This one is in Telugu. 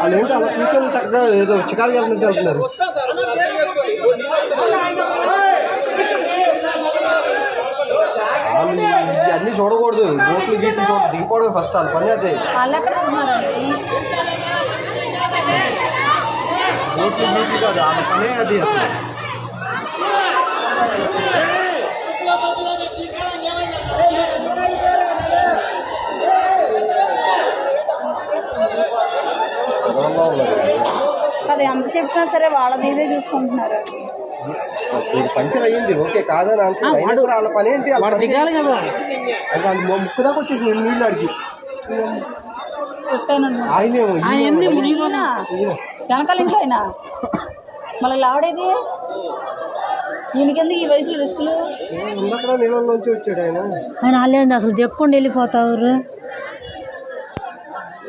వాళ్ళు ఏంటి అలా కూర్చొని చక్కగా ఏదో చికారు వెళ్ళినట్టు వెళ్తున్నారు. అన్నీ చూడకూడదు, బోట్లు గీట్లు దిగిపోవడం ఫస్ట్ వాళ్ళ పని అదే. బోట్లు గీట్లు కాదు వాళ్ళ పనే అది అసలు. అది ఎంత చెప్పినా సరే వాళ్ళది ఇదే చూసుకుంటున్నారు. పంచర్ అయ్యింది ఓకే కాదని అంటే వాళ్ళ పని ఏంటి దిగాలి కదా. ముక్కు దాకా వచ్చేసి నీళ్ళు అడిగి వెనకాల ఇంట్లో అయినా మళ్ళీ లావడేది ఈయనకెందుకు ఈ వయసులో రిస్కులు. నీళ్ళలోంచి వచ్చాడు ఆయన. వాళ్ళేంది అసలు దెక్కుండా వెళ్ళిపోతారు.